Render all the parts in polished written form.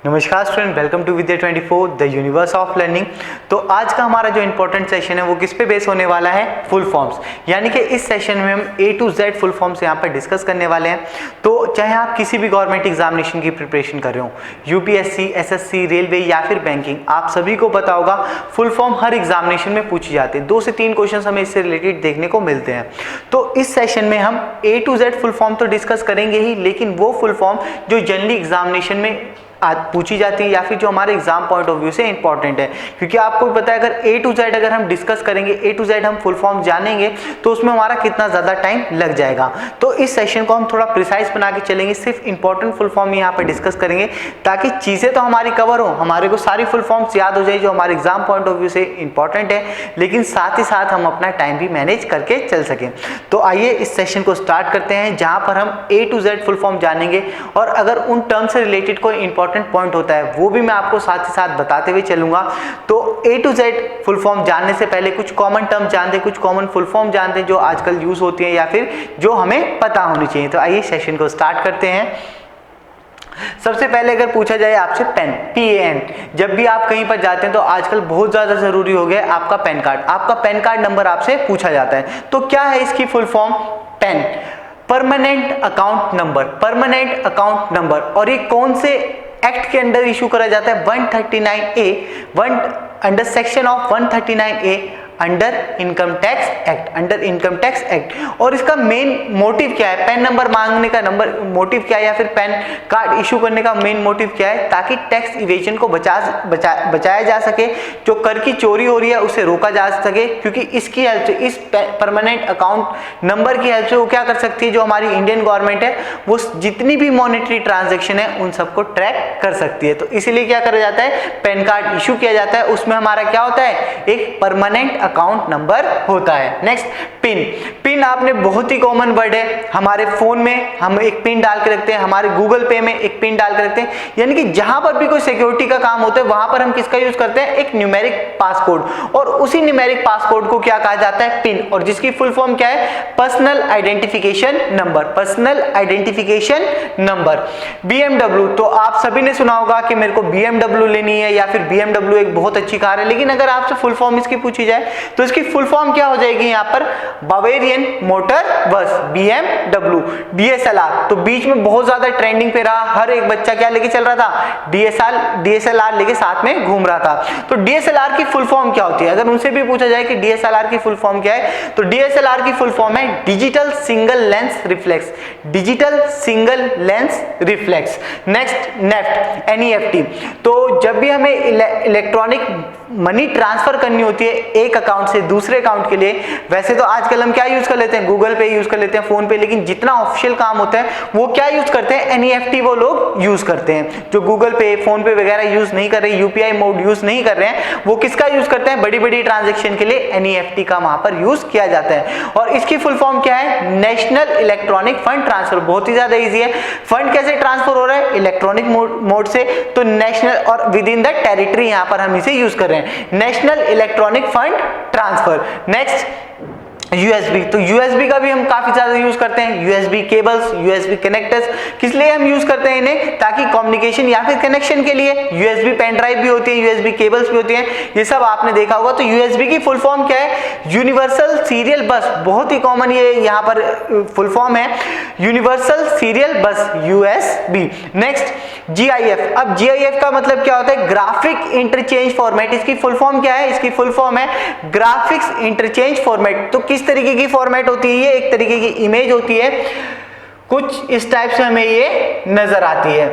नमस्कार student, welcome to Vidya 24 the universe of learning. तो आज का हमारा जो इंपॉर्टेंट सेशन है वो किस पे बेस होने वाला है? Full forms. यानी कि इस सेशन में हम A to Z full forms यहाँ पर डिस्कस करने वाले हैं। तो चाहे आप किसी भी गवर्नमेंट एग्जामिनेशन की प्रिपरेशन कर रहे हो, यूपीएससी, एसएससी, रेलवे या फिर बैंकिंग, आप सभी को पता होगा फुल फॉर्म हर एग्जामिनेशन में पूछी जाते हैं। 2 से 3 क्वेश्चन हमें इससे रिलेटेड देखने को मिलते हैं। तो इस सेशन में हम A to Z full form तो डिस्कस करेंगे ही, लेकिन वो फुल फॉर्म जो जनरली एग्जामिनेशन में पूछी जाती है या फिर जो हमारे एग्जाम पॉइंट ऑफ व्यू से इंपॉर्टेंट है। क्योंकि आपको भी पता है अगर A to Z अगर हम डिस्कस करेंगे, A to Z हम फुल फॉर्म जानेंगे तो उसमें हमारा कितना ज़्यादा टाइम लग जाएगा। तो इस सेशन को हम थोड़ा प्रिसाइज बना के चलेंगे, सिर्फ इंपॉर्टेंट फुल फॉर्म यहाँ पर डिस्कस करेंगे ताकि चीज़ें तो हमारी कवर हो, हमारे को सारी फुल फॉर्म्स याद हो जाए जो हमारे एग्जाम पॉइंट ऑफ व्यू से इंपॉर्टेंट है, लेकिन साथ ही साथ हम अपना टाइम भी मैनेज करके चल सकें। तो आइए इस सेशन को स्टार्ट करते हैं जहाँ पर हम A to Z full form जानेंगे और अगर उन टर्म से रिलेटेड कोई इंपॉर्टेंट पॉइंट होता है वो भी मैं आपको साथ ही साथ बताते हुए चलूंगा। तो A to Z full form जानने से पहले कुछ कॉमन टर्म जानते हैं, कुछ कॉमन फुल फॉर्म जानते हैं जो आजकल यूज होती हैं या फिर जो हमें पता होनी चाहिए। तो आइए सेशन को स्टार्ट करते हैं। सबसे पहले अगर पूछा जाए आपसे पेन, PAN, जब भी आप कहीं पर जाते हैं तो आजकल बहुत ज्यादा जरूरी हो गया है आपका पैन कार्ड। आपका पैन कार्ड नंबर आपसे पूछा जाता है। तो क्या है इसकी full form? PAN, permanent account number, permanent account number. और ये कौन से एक्ट के अंडर इशू करा जाता है? 139A, under section of 139A under income tax act, under income tax act. और इसका मेन मोटिव क्या है? पैन नंबर मांगने का नंबर मोटिव क्या है या फिर पैन कार्ड इशू करने का मेन मोटिव क्या है? ताकि टैक्स इवेजन को बचाया जा सके, जो कर की चोरी हो रही है उसे रोका जा सके। क्योंकि इसकी हेल्प से, इस परमानेंट अकाउंट नंबर की हेल्प से वो क्या कर सकती है, जो हमारी इंडियन गवर्नमेंट है वो जितनी भी मॉनेटरी ट्रांजेक्शन है उन सबको ट्रैक कर सकती है। तो इसीलिए क्या करा जाता है? पैन कार्ड इशू किया जाता है। उसमें हमारा क्या होता है? एक परमानेंट अकाउंट नंबर होता है। Next pin. पिन आपने बहुत ही कॉमन वर्ड है, हमारे फोन में हम एक पिन डाल के रखते हैं, हमारे गूगल पे में एक पिन डाल के रखते हैं। यानी कि जहां पर भी कोई सिक्योरिटी का काम होता है वहां पर हम किसका यूज करते हैं? एक न्यूमेरिक पासकोड। और उसी न्यूमेरिक पासकोड को क्या कहा जाता है? पिन। और जिसकी फुल फॉर्म क्या है? Personal identification number, personal identification number. BMW, तो आप सभी ने सुना होगा कि मेरे को BMW लेनी है या फिर BMW एक बहुत अच्छी कार है, लेकिन अगर आपसे फुल फॉर्म इसकी पूछी जाए तो इसकी फुल फॉर्म क्या हो जाएगी यहाँ पर? बावेरियन मोटर बस, BMW। DSLR, तो बीच में बहुत ज्यादा ट्रेंडिंग पे रहा, हर एक बच्चा क्या लेके चल रहा था? DSLR लेके साथ में घूम रहा था। तो DSLR की फुल फॉर्म क्या होती है? अगर उनसे भी पूछा जाए कि DSLR की फुल फॉर्म क्या है, तो DSLR की फुल फॉर्म है digital single lens reflex, digital single lens reflex. Next NEFT, NEFT। तो जब भी हमें इलेक्ट्रॉनिक मनी ट्रांसफर करनी होती है एक अकाउंट से दूसरे अकाउंट के लिए, वैसे तो आजकल हम क्या यूज कर लेते हैं? गूगल पे यूज कर लेते हैं, फोन पे, लेकिन जितना ऑफिशियल काम होता है वो क्या यूज करते हैं? NEFT वो लोग यूज करते हैं। जो गूगल पे, फोन पे वगैरह यूज नहीं कर रहे, UPI मोड यूज नहीं कर रहे हैं, वो किसका यूज करते हैं? बड़ी बड़ी ट्रांजेक्शन के लिए NEFT का वहां पर यूज किया जाता है। और इसकी फुल फॉर्म क्या है? National electronic fund transfer. बहुत ही ज्यादा ईजी है। फंड कैसे ट्रांसफर हो रहा है? इलेक्ट्रॉनिक मोड से। तो नेशनल और विद इन द टेरिटरी यहां पर हम इसे यूज कर रहे हैं, national electronic fund transfer. Next USB, तो USB का भी हम काफी ज्यादा यूज करते हैं। USB केबल्स, USB कनेक्टर्स, किस लिए हम यूज करते हैं इन्हें? ताकि कम्युनिकेशन या फिर कनेक्शन के लिए। USB पेन ड्राइव भी होती है, USB केबल्स भी होती हैं, ये सब आपने देखा होगा। तो USB की फुल फॉर्म क्या है? यूनिवर्सल सीरियल बस। बहुत ही कॉमन ये यहाँ पर फुल फॉर्म है, यूनिवर्सल सीरियल बस, USB। Next GIF। अब GIF का मतलब क्या होता है? Graphic interchange format. इसकी फुल फॉर्म क्या है? इसकी फुल फॉर्म है ग्राफिक्स इंटरचेंज फॉर्मेट। तो किस तरीके की फॉर्मेट होती है? ये एक तरीके की इमेज होती है, कुछ इस टाइप से हमें ये नजर आती है,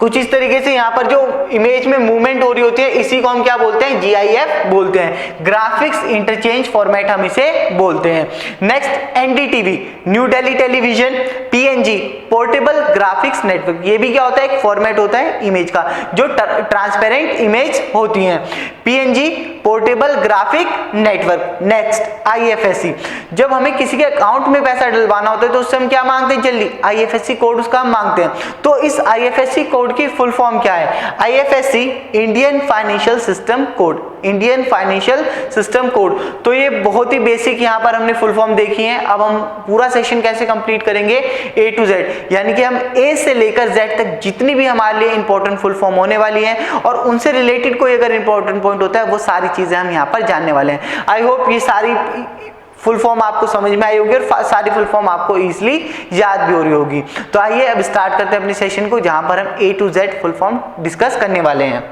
कुछ इस तरीके से यहाँ पर जो इमेज में मूवमेंट हो रही होती है, इसी को हम क्या बोलते हैं? GIF बोलते हैं, ग्राफिक्स इंटरचेंज फॉर्मेट हम इसे बोलते हैं। Next NDTV, new Delhi television. PNG, portable graphics network. ये भी क्या होता है? एक फॉर्मेट होता है इमेज का, जो ट्रांसपेरेंट इमेज होती है। PNG, portable graphic network. Next IFSC, जब हमें किसी के अकाउंट में पैसा डलवाना होता है तो उससे हम क्या मांगते हैं? जल्दी IFSC कोड उसका हम मांगते हैं। तो इस IFSC कोड की फुल फॉर्म क्या है? IFSC, Indian financial system code. Indian financial system code. तो ये बहुत ही बेसिक यहाँ पर हमने फुल फॉर्म देखी है। अब हम पूरा सेशन कैसे कंप्लीट करेंगे, ए टू जेड, यानी कि हम ए से लेकर जेड तक जितनी भी हमारे लिए इंपॉर्टेंट फुल फॉर्म होने वाली है और उनसे रिलेटेड कोई अगर इंपॉर्टेंट पॉइंट होता है वो सारी चीजें हम यहाँ पर जानने वाले हैं। आई होप ये सारी फुल फॉर्म आपको समझ में आई होगी और सारी फुल फॉर्म आपको इजीली याद भी हो रही होगी। तो आइए अब स्टार्ट करते हैं अपने सेशन को, जहां पर हम A to Z full form discuss करने वाले हैं।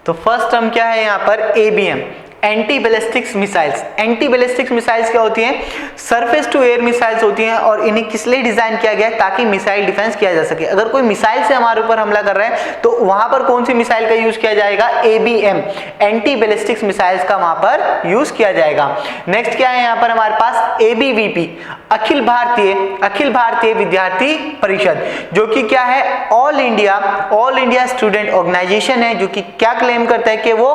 तो फर्स्ट टर्म क्या है यहाँ पर, ABM, anti ballistics missiles. Anti ballistics missiles क्या होती हैं, सरफेस टू एयर मिसाइल्स होती हैं और इन्हें किस लिए डिजाइन किया गया है, ताकि मिसाइल डिफेंस किया जा सके। अगर कोई मिसाइल से हमारे ऊपर हमला कर रहा है तो वहां पर कौन सी मिसाइल का यूज किया जाएगा, एबीएम, एंटी बैलिस्टिक्स मिसाइल्स का वहां पर यूज किया जाएगा। नेक्स्ट क्या है यहाँ पर हमारे पास, एबीवीपी, अखिल भारतीय विद्यार्थी परिषद, जो कि क्या है, ऑल इंडिया स्टूडेंट ऑर्गेनाइजेशन है, जो कि क्या क्लेम करता है कि वो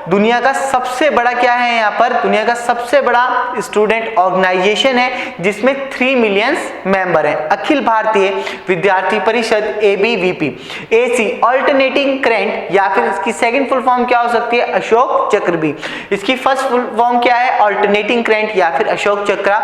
दुनिया का सबसे बड़ा क्या है यहाँ पर, दुनिया का सबसे बड़ा स्टूडेंट ऑर्गेनाइजेशन है जिसमें 3 मिलियन मेंबर हैं। अखिल भारतीय विद्यार्थी परिषद, एबीवीपी। एसी, ऑल्टरनेटिंग करेंट, या फिर इसकी सेकंड फुल फॉर्म क्या हो सकती है, अशोक चक्र भी। इसकी फर्स्ट फुल फॉर्म क्या है, ऑल्टरनेटिंग करेंट या फिर अशोक चक्र।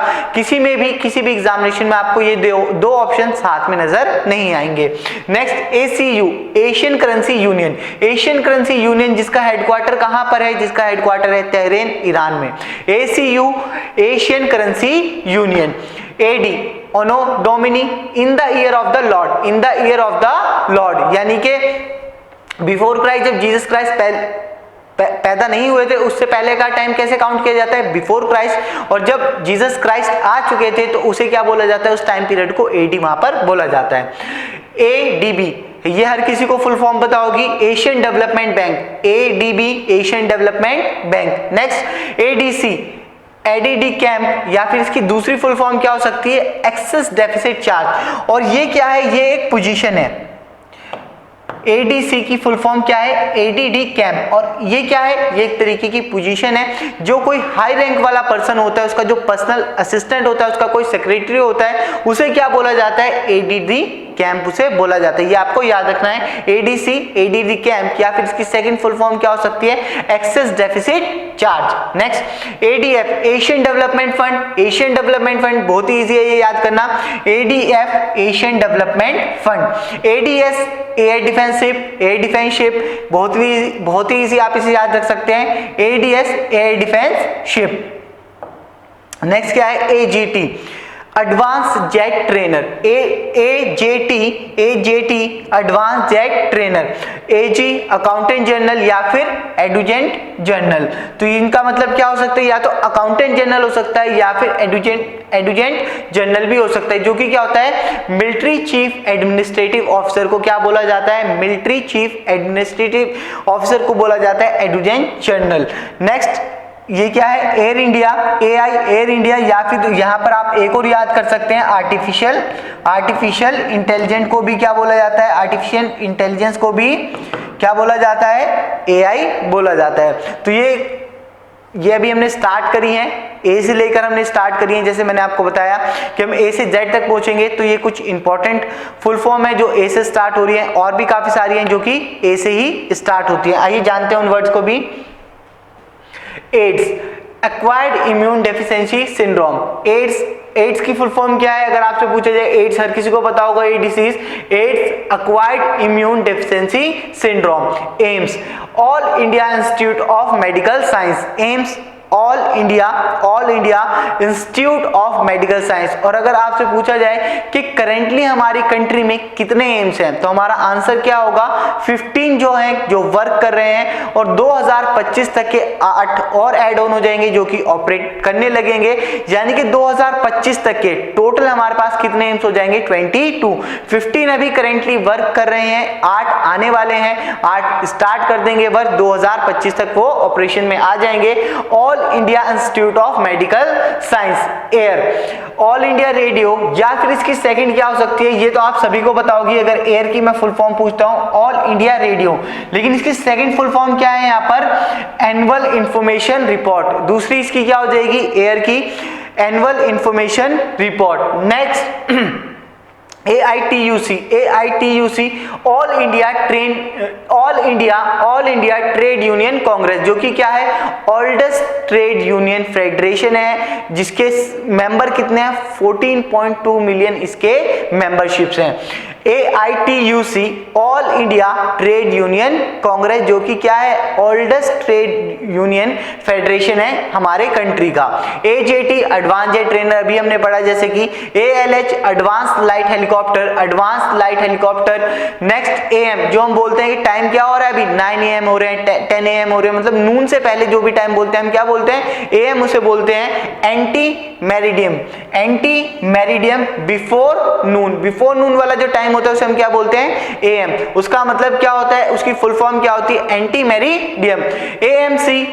किसी भी एग्जामिनेशन में आपको ये दो ऑप्शन साथ में नजर नहीं आएंगे। Next ACU, Asian currency union. Asian currency union जिसका हेडक्वार्टर कहां पर है, जिसका हेडक्वार्टर है तेहरान, ईरान में। ACU, Asian currency union. AD, anno domini, in the year of the Lord, in the year of the Lord, यानी कि before Christ, जब जीसस क्राइस्ट पैदा नहीं हुए थे उससे पहले का टाइम कैसे काउंट किया जाता है, बिफोर क्राइस्ट, और जब जीसस क्राइस्ट आ चुके थे तो उसे क्या बोला जाता है, उस टाइम पीरियड को एडी वहां पर बोला जाता है। एडीबी, ये हर किसी को फुल फॉर्म पता होगी, Asian development bank, ADB, Asian development bank. Next ADC, ADD camp, या फिर इसकी दूसरी फुल फॉर्म क्या हो सकती है, एक्सेस डेफिसिट चार्ज। और ये क्या है, ये एक पोजीशन है। एडीसी की फुल फॉर्म क्या है, एडीडी कैंप, और ये क्या है, ये एक तरीके की पोजीशन है। जो कोई हाई रैंक वाला पर्सन होता है, उसका जो पर्सनल असिस्टेंट होता है, उसका कोई सेक्रेटरी होता है, उसे क्या बोला जाता है, एडीडी कैंप उसे बोला जाता है। ये आपको याद रखना है, एडीसी, एडीडी कैंप, या फिर इसकी सेकंड फुल फॉर्म क्या हो सकती है, excess deficit charge. Next ADF, Asian development fund. Asian development fund बहुत ही इजी है ये याद करना, ADF, Asian development fund. ADS, air defensive, air defence ship, बहुत ही इजी, आप इसे याद रख सकते हैं, ADS, air defence ship. Next क्या है, AJT, advance jet trainer, AJT, advance jet trainer. AG, accountant general या फिर एडजुटेंट जनरल। तो इनका मतलब क्या हो सकता है, या तो अकाउंटेंट जनरल हो सकता है या फिर एडजुटेंट जनरल भी हो सकता है, जो कि क्या होता है, मिलिट्री चीफ एडमिनिस्ट्रेटिव ऑफिसर को क्या बोला जाता है, मिलिट्री चीफ एडमिनिस्ट्रेटिव ऑफिसर को बोला जाता है एडजुटेंट जनरल। नेक्स्ट ये क्या है, air India, AI, air India, या फिर यहाँ पर आप एक और याद कर सकते हैं, आर्टिफिशियल इंटेलिजेंस को भी क्या बोला जाता है, आर्टिफिशियल इंटेलिजेंस को भी क्या बोला जाता है, एआई बोला जाता है। तो ये अभी हमने स्टार्ट करी है, ए से लेकर हमने स्टार्ट करी है। जैसे मैंने आपको बताया कि हम ए से जेड तक पहुंचेंगे, तो ये कुछ इंपॉर्टेंट फुल फॉर्म है जो ए से स्टार्ट हो रही है, और भी काफी सारी हैं जो कि ए से ही स्टार्ट होती है। आइए जानते हैं उन वर्ड्स को भी। AIDS, acquired immune deficiency syndrome. AIDS की फुल फॉर्म क्या है, अगर आपसे पूछा जाए, एड्स हर किसी को पता होगा, ये disease, AIDS, acquired immune deficiency syndrome. AIIMS, All India Institute of Medical Science. AIIMS, All India Institute of Medical Science. और अगर आपसे पूछा जाए कि करेंटली हमारी कंट्री में कितने एम्स हैं, तो हमारा आंसर क्या होगा, 15 जो हैं जो वर्क कर रहे हैं, और 2025 तक के 8 और ऐड ऑन हो जाएंगे जो कि ऑपरेट करने लगेंगे, यानी कि 2025 तक के टोटल हमारे पास कितने एम्स हो जाएंगे, 22। 15 अभी करेंटली वर्क कर रहे हैं, 8 आने वाले हैं, 8 स्टार्ट कर देंगे वर्क, 2025 तक वो ऑपरेशन में आ जाएंगे। All India Institute of Medical science. Air, all India radio, या फिर इसकी सेकंड क्या हो सकती है, ये तो आप सभी को पता होगी, अगर एयर की मैं फुल फॉर्म पूछता हूं, ऑल इंडिया रेडियो, लेकिन इसकी सेकंड फुल फॉर्म क्या है यहाँ पर, एनुअल इंफॉर्मेशन रिपोर्ट। दूसरी इसकी क्या हो जाएगी, एयर की annual information report. Next AITUC all India trade union Congress, जो कि क्या है, ओल्डेस्ट ट्रेड यूनियन फेडरेशन है, जिसके मेंबर कितने हैं, 14.2 मिलियन इसके मेंबरशिप्स हैं। AITUC all India trade union Congress, जो कि क्या है, ओल्डेस्ट ट्रेड यूनियन फेडरेशन है हमारे कंट्री का। AJT एडवांस जेट ट्रेनर, अभी हमने पढ़ा, जैसे कि ALH advance light helicopter. Next AM, जो हम बोलते हैं कि टाइम क्या हो रहा है अभी, 9 AM हो रहे हैं, 10 AM हो रहे हैं, मतलब नून से पहले जो भी टाइम बोलते हैं हम क्या बोलते हैं, AM उसे बोलते हैं एंटी मेरिडियम बिफोर नून वाला जो टाइम होता है उसे हम क्या बोलते हैं, AM। उसका मतलब क्या होता है, उसकी फुल फॉर्म क्या होती है, anti meridiem. AMC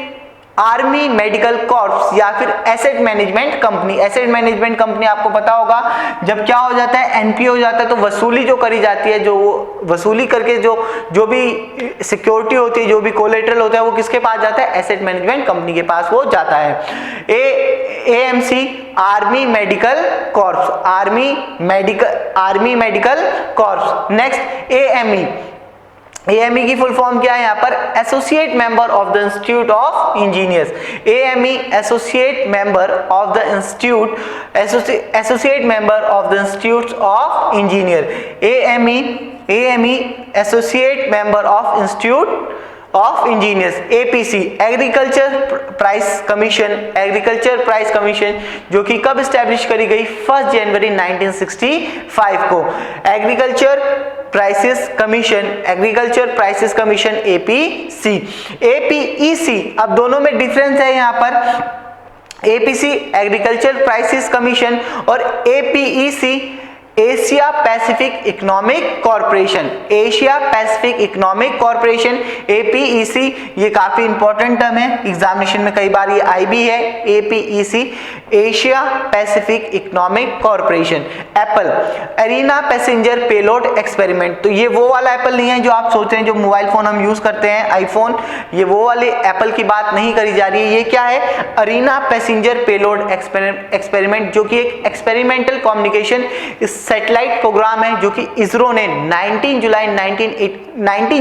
army medical corps या फिर एसेट मैनेजमेंट कंपनी आपको पता होगा, जब क्या हो जाता है, एनपीओ हो जाता है तो वसूली जो करी जाती है, जो वसूली करके जो भी सिक्योरिटी होती है, जो भी कोलेटरल होता है, वो किसके पास जाता है, एसेट मैनेजमेंट कंपनी के पास वो जाता है। AMC army medical corps. Next AME की फुल फॉर्म क्या है यहाँ पर, associate member of the institute of engineers. AME associate member of the institute of engineer. AME associate member of institute of engineers. APC agriculture price commission, जो कि कब establish करी गई, 1 जनवरी 1965 को। Agriculture prices commission APC। APEC, अब दोनों में difference है यहाँ पर, APC एग्रीकल्चर प्राइसेस कमीशन और APEC Asia Pacific economic corporation. APEC, ये काफी इंपॉर्टेंट टर्म है, एग्जामिनेशन में कई बार ये आई भी है। APEC Asia Pacific economic corporation. Apple arena passenger payload experiment, तो ये वो वाला एप्पल नहीं है जो आप सोच रहे हैं, जो मोबाइल फोन हम यूज करते हैं आईफोन, ये वो वाले एप्पल की बात नहीं करी जा रही है। ये क्या है, अरीना पैसेंजर पेलोड एक्सपेरिमेंट, जो कि एक एक्सपेरिमेंटल कम्युनिकेशन सैटेलाइट प्रोग्राम है, जो कि इसरो ने 19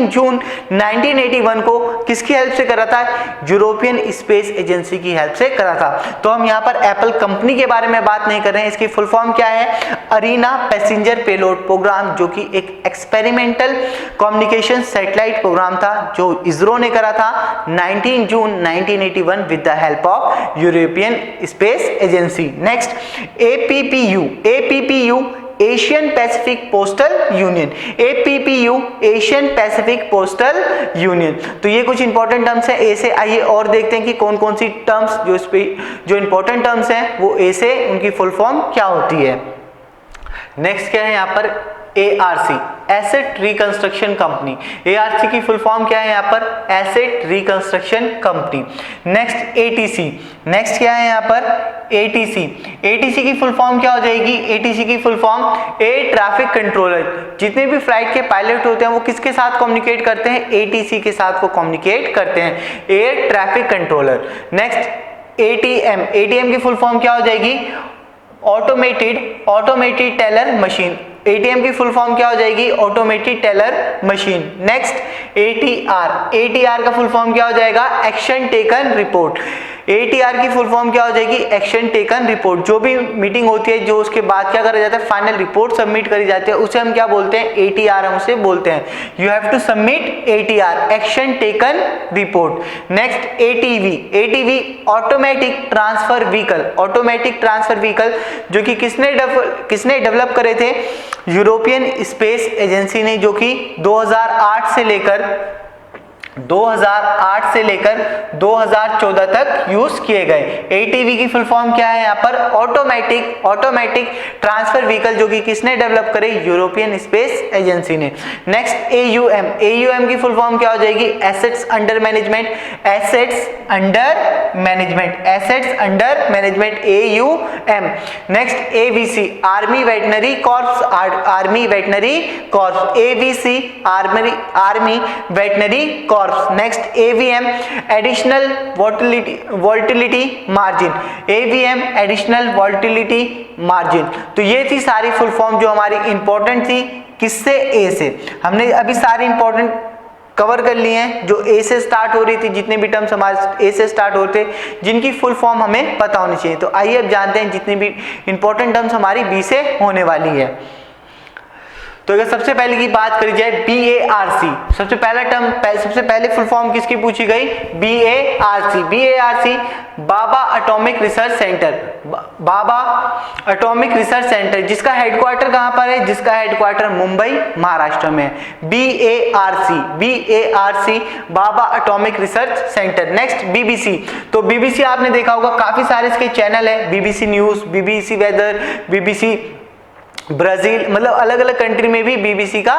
जून 1981 को किसकी हेल्प से करा था, यूरोपियन स्पेस एजेंसी की हेल्प से करा था। तो हम यहाँ पर एप्पल कंपनी के बारे में बात नहीं कर रहे हैं, इसकी फुल फॉर्म क्या है, अरीना पैसेंजर पेलोड प्रोग्राम, जो कि एक एक्सपेरिमेंटल कम्युनिकेशन सैटेलाइट प्रोग्राम था जो इसरो ने करा था 19 जून 1981 with the help of European space agency. Next APPU Asian Pacific postal union. APPU Asian Pacific postal union. तो ये कुछ इंपॉर्टेंट टर्म्स हैं ए से। आइए और देखते हैं कि कौन कौन सी टर्म्स जो इंपॉर्टेंट टर्म्स हैं वो ए से, उनकी फुल फॉर्म क्या होती है। नेक्स्ट क्या है यहाँ पर, ARC asset reconstruction company. ARC की फुल फॉर्म क्या है यहाँ पर, asset reconstruction company. Next next क्या है यहाँ पर, ATC की फुल फॉर्म क्या हो जाएगी, ATC की full form air traffic controller. जितने भी फ्लाइट के पायलट होते हैं वो किसके साथ कम्युनिकेट करते हैं, ATC के साथ वो कम्युनिकेट करते हैं, air traffic controller. Next ATM की फुल फॉर्म क्या हो जाएगी, ऑटोमेटेड टेलर मशीन। ATM की फुल फॉर्म क्या हो जाएगी, automated teller machine. Next ATR का फुल फॉर्म क्या हो जाएगा, एक्शन टेकन रिपोर्ट। ATR की फुल फॉर्म क्या हो जाएगी, एक्शन टेकन रिपोर्ट। जो भी मीटिंग होती है, जो उसके बाद क्या करा जाता है, फाइनल रिपोर्ट सबमिट करी जाती है, उसे हम क्या बोलते हैं, ATR हम उसे बोलते हैं। You have to submit ATR, action taken report. Next ATV automatic transfer vehicle, जो कि किसने डेवलप करे थे, यूरोपियन स्पेस एजेंसी ने, जो कि 2008 से लेकर 2014 तक यूज किए गए। ATV की फुल फॉर्म क्या है यहाँ पर, ऑटोमेटिक ट्रांसफर व्हीकल, जो कि किसने डेवलप करे, यूरोपियन स्पेस एजेंसी ने। नेक्स्ट AUM की फुल फॉर्म क्या हो जाएगी, assets under management AUM। Next ABC army veterinary corps ABC army veterinary corps. Corps. Next AVM additional volatility margin, AVM additional volatility margin. तो ये थी सारी फुल फॉर्म जो हमारी इंपॉर्टेंट थी, किससे, ए से। हमने अभी सारी इंपॉर्टेंट कवर कर लिए हैं जो ए से स्टार्ट हो रही थी, जितने भी टर्म्स हमारे ए से स्टार्ट होते जिनकी फुल फॉर्म हमें पता होनी चाहिए। तो आइए अब जानते हैं जितनी भी इंपॉर्टेंट टर्म्स हमारी बी से होने वाली है। तो अगर सबसे पहले की बात करी जाए BARC, सबसे पहला टर्म, सबसे पहले फुल फॉर्म किसकी पूछी गई, BARC। BARC Bhabha atomic research centre, बाबा एटॉमिक रिसर्च सेंटर, जिसका हेडक्वार्टर कहां पर है, जिसका हेडक्वार्टर मुंबई महाराष्ट्र में है। BARC Bhabha atomic research centre. Next BBC, तो BBC आपने देखा होगा काफी सारे इसके चैनल है, BBC news, BBC weather, BBC Brazil, मतलब अलग अलग कंट्री में भी BBC का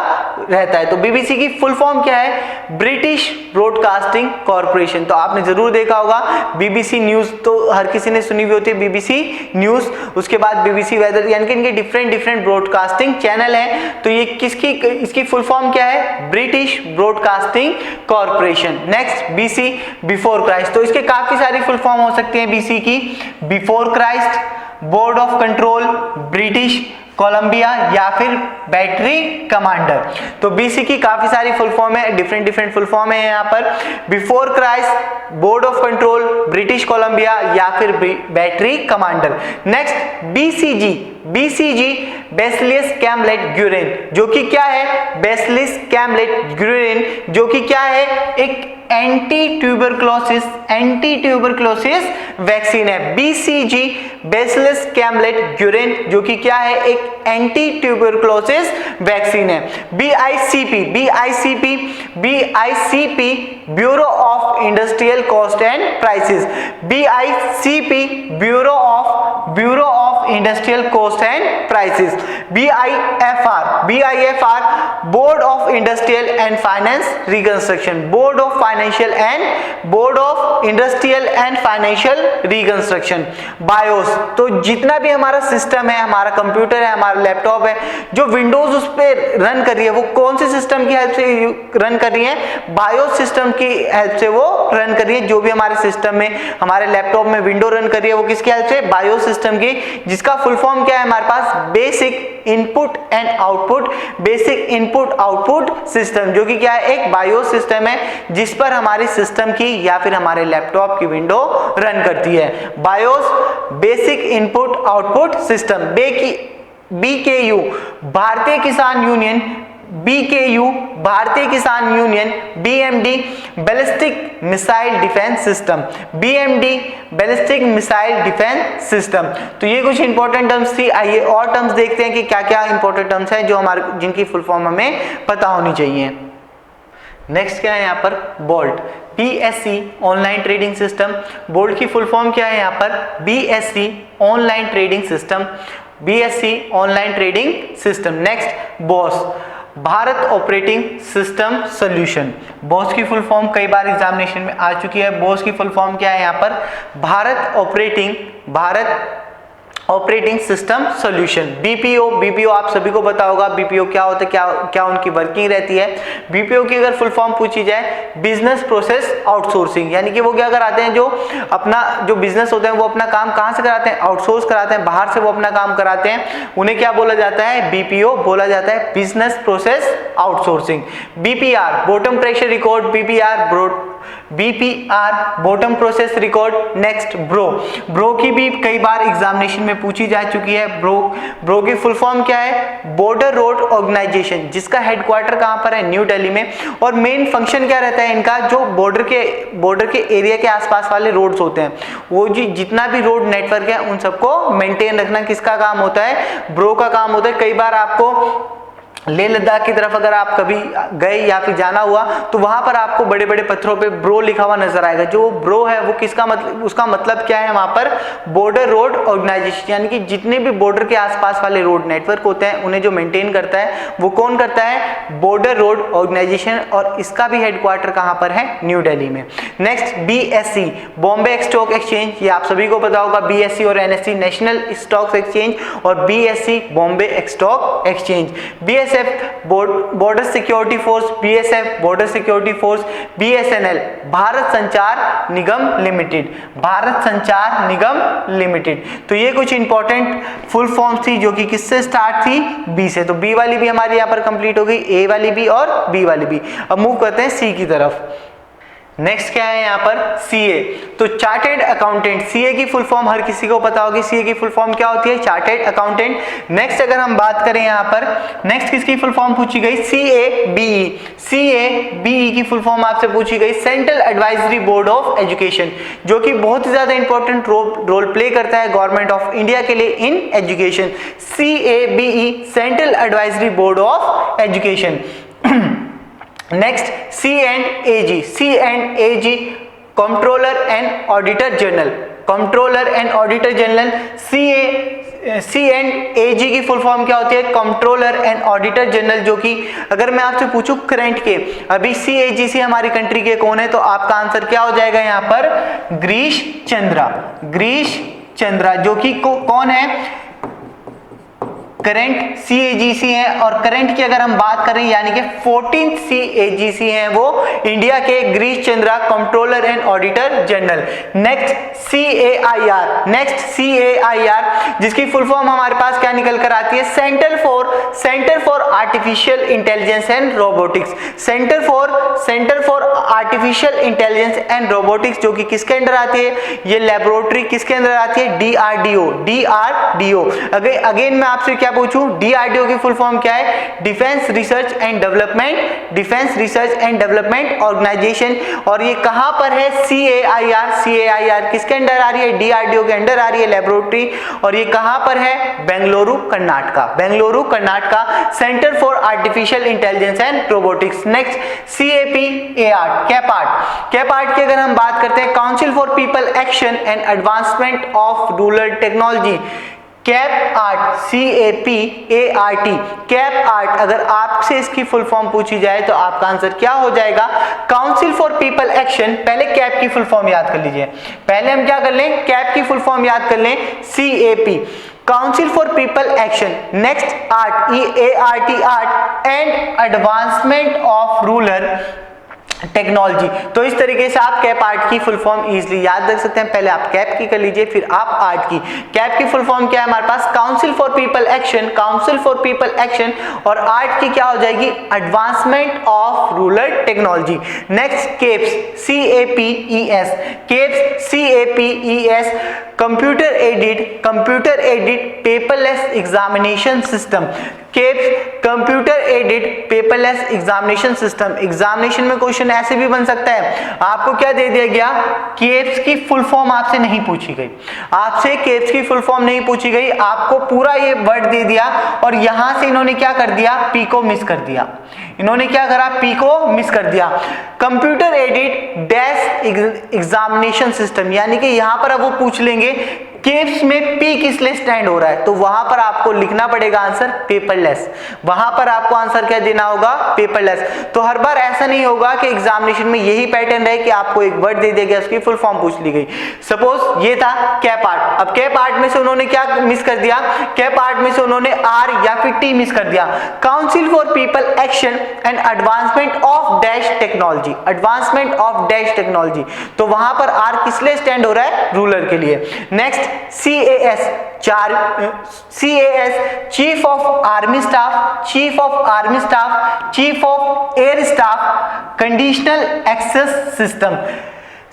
रहता है। तो BBC की फुल फॉर्म क्या है, ब्रिटिश ब्रॉडकास्टिंग कॉर्पोरेशन। तो आपने जरूर देखा होगा BBC न्यूज, तो हर किसी ने सुनी हुई होती है BBC न्यूज, उसके बाद BBC वेदर, यानी कि इनके डिफरेंट ब्रॉडकास्टिंग चैनल हैं। तो ये किसकी, इसकी फुल फॉर्म क्या है, British broadcasting corporation. Next BC before Christ, तो इसके काफी सारी फुल फॉर्म हो सकती है BC की, before Christ, board of control, British Columbia, या फिर बैटरी कमांडर। तो BC की काफी सारी फुल फॉर्म है, डिफरेंट फुल फॉर्म है यहाँ पर, before Christ, board of control, British Columbia, या फिर battery commander. Next BCG bacillus Calmette Guerin, जो कि क्या है, बेसिलस कैमलेट ग्यूरेन, जो कि क्या है, एक एंटी ट्यूबरक्लोसिस वैक्सीन है। BCG बेसिलस कैमलेट ग्यूरेन, जो कि क्या है, एक एंटी ट्यूबरक्लोसिस वैक्सीन है। BICP bureau of industrial cost and prices, BICP bureau of industrial cost and prices. BIFR board of industrial and finance reconstruction, board of industrial and financial reconstruction. BIOS, तो जितना भी हमारा system है, हमारा computer है, हमारा laptop है, जो विंडोज उस पर रन कर रही है, वो कौन से सिस्टम की हेल्प से रन कर रही है, बायोस सिस्टम की हेल्प से वो रन कर रही है। जो भी हमारे सिस्टम में, हमारे लैपटॉप में विंडो रन कर रही है, वो किसकी हेल्प से, बायोस सिस्टम की, जिसका फुल फॉर्म क्या है हमारे पास, basic input and output, basic input output system, जो कि क्या है, एक बायोस सिस्टम है जिस पर हमारे सिस्टम की या फिर हमारे लैपटॉप की विंडो रन करती है। BIOS basic input output system. BKU भारतीय किसान यूनियन, BKU भारतीय किसान union, BMD ballistic missile defence system, BMD ballistic missile defence system. तो ये कुछ इंपॉर्टेंट टर्म्स थी। आइए और टर्म्स देखते हैं कि क्या क्या इंपॉर्टेंट टर्म्स हैं जो हमारे, जिनकी फुल फॉर्म हमें पता होनी चाहिए। नेक्स्ट क्या है यहाँ पर, bolt, BSC online trading system. Bolt की फुल फॉर्म क्या है यहाँ पर, BSC online trading system, BSC online trading system. Next boss, Bharat operating system solution. Boss की फुल फॉर्म कई बार एग्जामिनेशन में आ चुकी है। बॉस की फुल फॉर्म क्या है यहाँ पर, Bharat operating system solution. BPO आप सभी को पता होगा, BPO क्या होता है, क्या उनकी वर्किंग रहती है। BPO की अगर फुल फॉर्म पूछी जाए, बिजनेस प्रोसेस आउटसोर्सिंग, यानी कि वो क्या कराते हैं, जो बिजनेस होते हैं वो अपना काम कहाँ से कराते हैं, आउटसोर्स कराते हैं, बाहर से वो अपना काम कराते हैं, उन्हें क्या बोला जाता है, BPO बोला जाता है, business process outsourcing. BPR bottom pressure record, BPR bottom process record. Next bro की भी कई बार एग्जामिनेशन में पूछी जा चुकी है। ब्रो की फुल फॉर्म क्या है, बॉर्डर रोड ऑर्गेनाइजेशन, जिसका हेडक्वार्टर कहां पर है, न्यू दिल्ली में। और मेन फंक्शन क्या रहता है इनका, जो बॉर्डर के एरिया के आसपास वाले रोड्स होते हैं, वो जितना भी रोड नेटवर्क है उन सबको मेंटेन रखना किसका काम होता है, ब्रो का काम होता है। कई बार आपको लेह लद्दाख की तरफ अगर आप कभी गए या फिर जाना हुआ तो वहां पर आपको बड़े बड़े पत्थरों पे ब्रो लिखा हुआ नजर आएगा। जो ब्रो है वो किसका मतलब, उसका मतलब क्या है वहां पर, बॉर्डर रोड ऑर्गेनाइजेशन, यानी कि जितने भी बॉर्डर के आसपास वाले रोड नेटवर्क होते हैं उन्हें जो मेंटेन करता है वो कौन करता है, बॉर्डर रोड ऑर्गेनाइजेशन। और इसका भी हेडक्वार्टर कहां पर है, न्यू दिल्ली में। Next BSE Bombay stock exchange, ये आप सभी को पता होगा, BSE और NSE नेशनल स्टॉक एक्सचेंज और BSE Bombay stock exchange. BSE BSF border security force, BSF border security force, BSNL Bharat संचार निगम लिमिटेड, भारत संचार निगम लिमिटेड। तो ये कुछ इंपॉर्टेंट फुल फॉर्म थी जो कि किससे स्टार्ट थी, बी से। तो बी वाली भी हमारी यहाँ पर कंप्लीट हो गई, ए वाली भी और बी वाली भी। अब मूव करते हैं सी की तरफ। नेक्स्ट क्या है यहाँ पर, सीए। तो चार्टेड अकाउंटेंट, सीए की फुल फॉर्म हर किसी को पता होगी, सीए की फुल फॉर्म क्या होती है, चार्टेड अकाउंटेंट। नेक्स्ट अगर हम बात करें यहाँ पर, नेक्स्ट किसकी फुल फॉर्म पूछी गई, CABE, CABE की फुल फॉर्म आपसे पूछी गई, central advisory board of education, जो कि बहुत ही ज्यादा इंपॉर्टेंट रोल प्ले करता है गवर्नमेंट ऑफ इंडिया के लिए in education. CABE central advisory board of education. Next C&AG, C&AG controller and auditor general, controller and auditor general. C&AG की full form क्या होती है, कंट्रोलर एंड ऑडिटर जनरल, जो कि अगर मैं आपसे पूछूं करंट के अभी CAGC हमारी कंट्री के कौन है, तो आपका आंसर क्या हो जाएगा यहाँ पर, गिरीश चंद्रा, गिरीश चंद्रा, जो कि कौन है, करंट CAGC है। और करंट की अगर हम बात करें यानी कि 14th CAGC है वो इंडिया के Girish Chandra, controller and auditor general. Next CAIR, next CAIR जिसकी फुल फॉर्म हमारे पास क्या निकल कर आती है, centre for artificial intelligence and robotics, centre for artificial intelligence and robotics, जो कि किसके अंडर आती है, ये लेबोरेटरी किसके अंदर आती है, DRDO। अगेन मैं आपसे क्या पूछूं, DRDO की फुल फॉर्म क्या है, defence research and development organisation. और ये कहां पर है, CAIR किसके अंडर आ रही है, DRDO के अंडर आ रही है लेबोरेटरी। और ये कहां पर है, Bengaluru Karnataka, centre for artificial intelligence and robotics. Next CAPART की अगर हम बात करते हैं, council for people action and advancement of rural technology, CAPART, CAPART, CAPART. अगर आपसे इसकी फुल फॉर्म पूछी जाए तो आपका आंसर क्या हो जाएगा, काउंसिल फॉर पीपल एक्शन। पहले कैप की फुल फॉर्म याद कर लीजिए, पहले हम क्या कर लें, कैप की फुल फॉर्म याद कर लें, CAP, council for people action. Next art, EART, art and advancement of rural technology. तो इस तरीके से आप कैप आर्ट की फुल फॉर्म इजीली याद रख सकते हैं। पहले आप कैप की कर लीजिए, फिर आप आर्ट की। कैप की फुल फॉर्म क्या है हमारे पास, काउंसिल फॉर पीपल एक्शन, और आर्ट की क्या हो जाएगी, advancement of rural technology. Next keeps, CAPES, computer aided paperless examination system. Keeps computer aided paperless examination system. Examination में क्वेश्चन ऐसे भी बन सकता है, आपको क्या दे दिया गया, केप्स की फुल फॉर्म आपसे नहीं पूछी गई, आपसे केप्स की फुल फॉर्म नहीं पूछी गई, आपको पूरा ये वर्ड दे दिया और यहां से इन्होंने क्या कर दिया, पी को मिस कर दिया। इन्होंने क्या करा, पी को मिस कर दिया। Computer aided dash examination system, यानी कि यहां पर अब वो पूछ लेंगे केप्स में पी किस लिए स्टैंड हो रहा है, तो वहां पर आपको लिखना पड़ेगा आंसर पेपरलेस। वहां पर आपको आंसर क्या देना होगा, पेपरलेस। तो हर बार ऐसा नहीं होगा कि एग्जामिनेशन में यही पैटर्न रहे कि आपको एक वर्ड दे दिया गया, उसकी फुल फॉर्म पूछ ली गई। सपोज ये था कैप आर्ट, अब कैप आर्ट में से उन्होंने क्या मिस कर दिया, कैप आर्ट में से उन्होंने आर या फिर टी मिस कर दिया। Council for people action and advancement of dash technology, advancement of dash technology, तो वहां पर आर किस लिए स्टैंड हो रहा है, रूलर के लिए। Next CAS, chief of army staff, chief of air staff, conditional access system.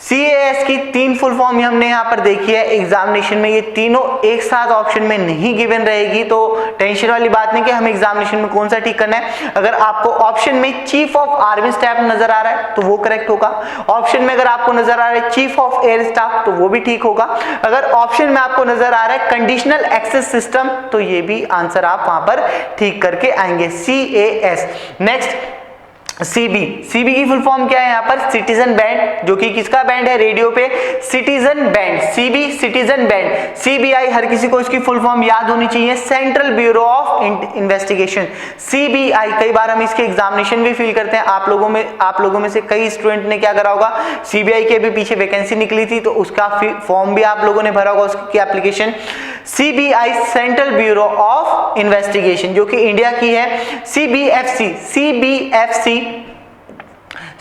CAS की तीन फुल फॉर्म हमने यहाँ पर देखी है। एग्जामिनेशन में ये तीनों एक साथ ऑप्शन में नहीं गिवन रहेगी, तो टेंशन वाली बात नहीं कि हमें एग्जामिनेशन में कौन सा ठीक करना है। अगर आपको ऑप्शन में चीफ ऑफ आर्मी स्टाफ नजर आ रहा है तो वो करेक्ट होगा, ऑप्शन में अगर आपको नजर आ रहा है चीफ ऑफ एयर स्टाफ तो वो भी ठीक होगा, अगर ऑप्शन में आपको नजर आ रहा है कंडीशनल एक्सेस सिस्टम तो ये भी आंसर आप वहां पर ठीक करके आएंगे, CAS। नेक्स्ट CB की फुल फॉर्म क्या है यहाँ पर, सिटीजन बैंड, जो कि किसका बैंड है, रेडियो पे, citizen band, CB citizen band. CBI हर किसी को इसकी फुल फॉर्म याद होनी चाहिए, central bureau of investigation. CBI कई बार हम इसके एग्जामिनेशन भी फील करते हैं, आप लोगों में से कई स्टूडेंट ने क्या करा होगा, CBI के भी पीछे वैकेंसी निकली थी तो उसका फॉर्म भी आप लोगों ने भरा होगा, उसकी application. CBI central bureau of investigation जो कि इंडिया की है, CBFC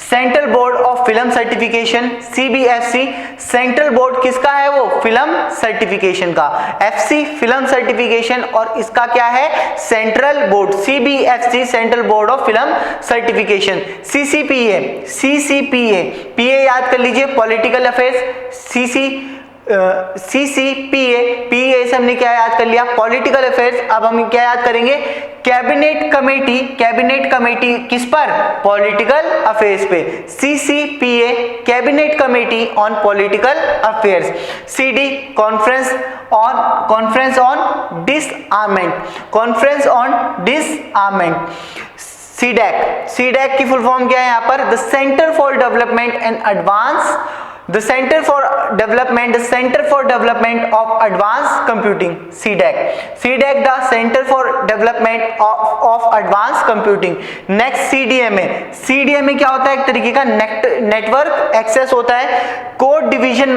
central board of film certification, CBFC central board किसका है, वो फिल्म सर्टिफिकेशन का, FC फिल्म सर्टिफिकेशन और इसका क्या है, central board, CBFC central board of film certification. CCPA याद कर लीजिए, पॉलिटिकल अफेयर्स, CCPA से हमने क्या याद कर लिया, पॉलिटिकल अफेयर्स। अब हम क्या याद करेंगे, कैबिनेट कमेटी किस पर, पॉलिटिकल अफेयर्स पे, CCPA cabinet committee on political affairs. CD conference on disarmament. CDAC की फुल फॉर्म क्या है यहाँ पर, the centre for development of advance computing, CDAC the centre for development of advance computing. Next CDMA क्या होता है, एक तरीके का नेटवर्क एक्सेस होता है, कोड डिवीजन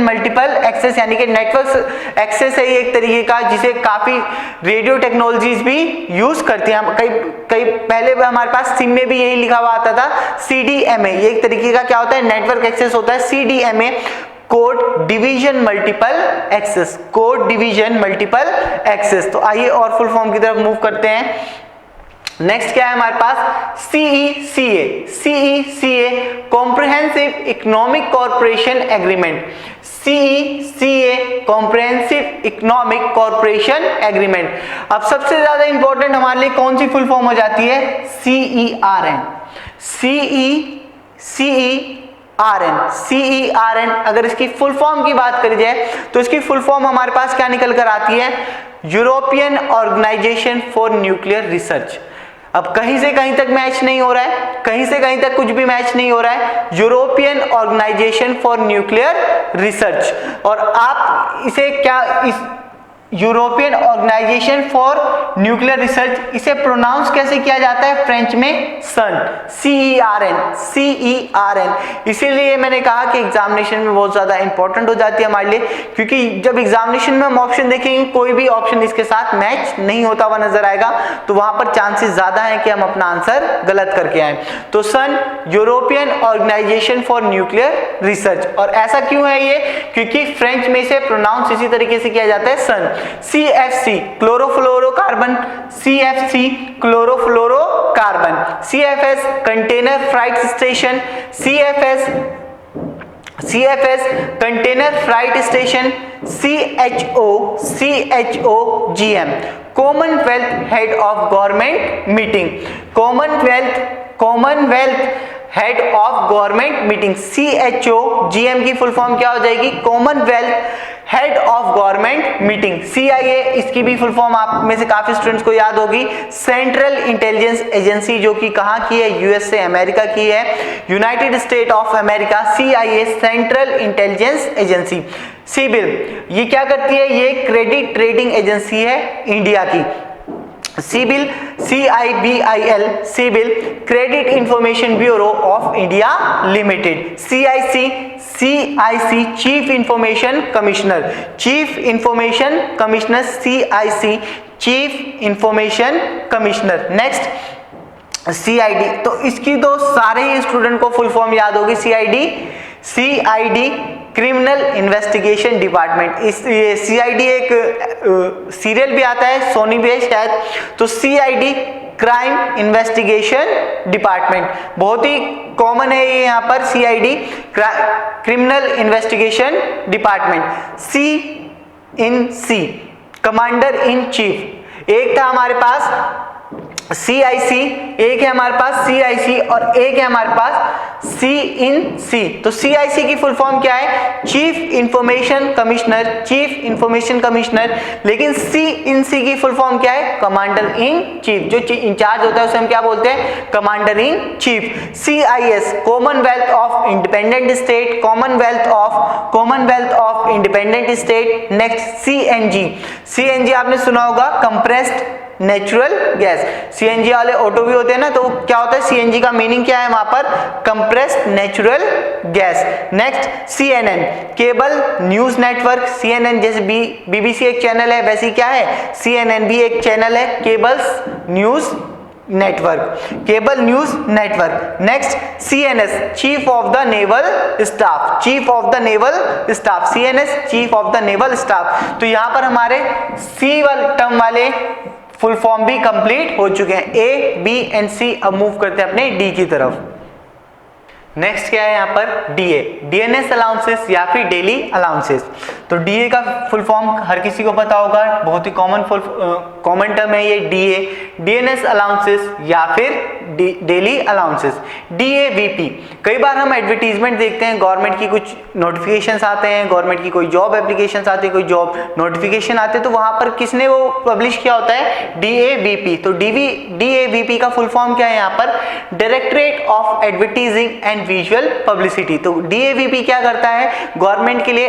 मल्टीपल एक्सेस यानी कि नेटवर्क एक्सेस है एक तरीके का जिसे काफी रेडियो टेक्नोलॉजीज भी यूज करती हैं। कई पहले हमारे पास सिम में भी यही लिखा हुआ आता था, CDMA ये एक तरीके का क्या होता है, नेटवर्क एक्सेस होता है। CDMA code division multiple access. तो आइए और फुल फॉर्म की तरफ मूव करते हैं। नेक्स्ट क्या है हमारे पास, CECA comprehensive economic corporation agreement, CECA comprehensive economic corporation agreement. अब सबसे ज्यादा इंपॉर्टेंट हमारे लिए कौन सी फुल फॉर्म हो जाती है, CERN। अगर इसकी फुल फॉर्म की बात करी जाए तो इसकी फुल फॉर्म हमारे पास क्या निकल कर आती है, European organisation for nuclear research. अब कहीं से कहीं तक मैच नहीं हो रहा है, कहीं से कहीं तक कुछ भी मैच नहीं हो रहा है, European organisation for nuclear research. और आप इसे क्या, इस European organisation for nuclear research इसे प्रोनाउंस कैसे किया जाता है, फ्रेंच में सन, CERN। इसीलिए मैंने कहा कि एग्जामिनेशन में बहुत ज्यादा इंपॉर्टेंट हो जाती है हमारे लिए, क्योंकि जब एग्जामिनेशन में हम ऑप्शन देखेंगे कोई भी ऑप्शन इसके साथ मैच नहीं होता हुआ नजर आएगा, तो वहां पर चांसेस ज्यादा है कि हम अपना आंसर गलत करके आए। तो CERN, European organisation for nuclear research. और ऐसा क्यों है ये, क्योंकि फ्रेंच में इसे प्रोनाउंस इसी तरीके से किया जाता है, सन। CFC chlorofluorocarbon, CFS container freight station, CFS container freight station, CHOGM commonwealth head of government meeting, commonwealth head of government meeting, CHOGM की फुल फॉर्म क्या हो जाएगी, commonwealth head of government meeting. CIA इसकी भी फुल फॉर्म आप में से काफी स्टूडेंट्स को याद होगी, सेंट्रल इंटेलिजेंस एजेंसी, जो कि कहाँ की है, USA अमेरिका की है, United state of America. CIA central intelligence agency. CIBIL ये क्या करती है, ये क्रेडिट रेटिंग एजेंसी है इंडिया की। CIBIL CIBIL credit information bureau of India limited. CIC chief information commissioner, CIC chief information commissioner. Next CID, तो इसकी तो सारे ही स्टूडेंट को फुल फॉर्म याद होगी, CID क्रिमिनल इन्वेस्टिगेशन डिपार्टमेंट। इस CID एक सीरियल भी आता है सोनी पे शायद, तो CID क्राइम इन्वेस्टिगेशन डिपार्टमेंट, बहुत ही कॉमन है ये यहाँ पर, CID criminal investigation department. CINC commander in chief, एक था हमारे पास CIC, एक है हमारे पास CIC और एक है हमारे पास CINC। तो CIC की फुल फॉर्म क्या है, चीफ इंफॉर्मेशन कमिश्नर, लेकिन CINC की फुल फॉर्म क्या है, कमांडर इन चीफ। जो इंचार्ज होता है उसे हम क्या बोलते हैं, commander in chief. CIS Commonwealth of independent state, Commonwealth of independent state. Next CNG आपने सुना होगा, कंप्रेस्ड नेचुरल गैस। सीएनजी वाले ऑटो भी होते हैं ना, तो क्या होता है सीएनजी का मीनिंग क्या है वहां पर, compressed natural gas. Next CNN, cable news network. CNN जैसे बीबीसी एक चैनल है, वैसे क्या है सीएनएन भी एक चैनल है, cables news network, cable news network. Next CNS, chief of the naval staff, chief of the naval staff, CNS chief of the naval staff. तो यहां पर हमारे सी टर्म वाले फुल फॉर्म भी कंप्लीट हो चुके हैं। ए बी एंड सी। अब मूव करते हैं अपने डी की तरफ। नेक्स्ट क्या है यहाँ पर डीए, डीएनएस अलाउंसेस या फिर डेली अलाउंसेस। तो डीए का फुल फॉर्म हर किसी को पता होगा, बहुत ही कॉमन टर्म है ये डीए, डीएनएस अलाउंसेस या फिर डेली अलाउंसेस। डीएवीपी, कई बार हम एडवर्टीजमेंट देखते हैं, गवर्नमेंट की कुछ नोटिफिकेशंस आते हैं, गवर्नमेंट की कोई जॉब एप्लीकेशंस आती है, कोई जॉब नोटिफिकेशन आते हैं, तो वहां पर किसने वो पब्लिश किया होता है, डीएवीपी। तो डीएवीपी का फुल फॉर्म क्या है यहाँ पर, directorate of advertising and visual publicity. तो डीएवीपी क्या करता है, गवर्नमेंट के लिए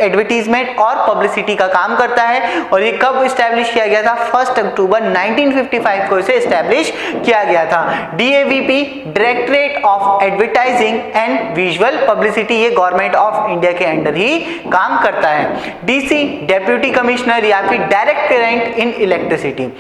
एडवर्टीजमेंट और पब्लिसिटी का काम करता है। और ये कब स्टैब्लिश किया गया था, 1 अक्टूबर 1955 को इसे स्टैब्लिश किया गया था। DAVP directorate of advertising and visual publicity, ये गवर्नमेंट ऑफ इंडिया के अंडर ही काम करता है। डीसी डेप्यूटी कमिश्नर या फिर direct current in electricity.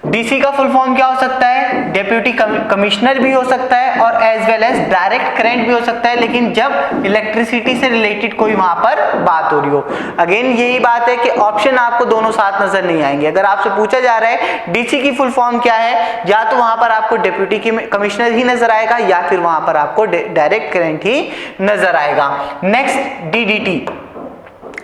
DC का फुल फॉर्म क्या हो सकता है, डेप्यूटी कमिश्नर भी हो सकता है और as well as direct current भी हो सकता है, लेकिन जब इलेक्ट्रिसिटी से रिलेटेड कोई वहां पर बात हो रही हो। अगेन यही बात है कि ऑप्शन आपको दोनों साथ नजर नहीं आएंगे। अगर आपसे पूछा जा रहा है डीसी की फुल फॉर्म क्या है, या तो वहां पर आपको डेप्यूटी कमिश्नर ही नजर आएगा या फिर वहां पर आपको डायरेक्ट करंट ही नजर आएगा। Next DDT,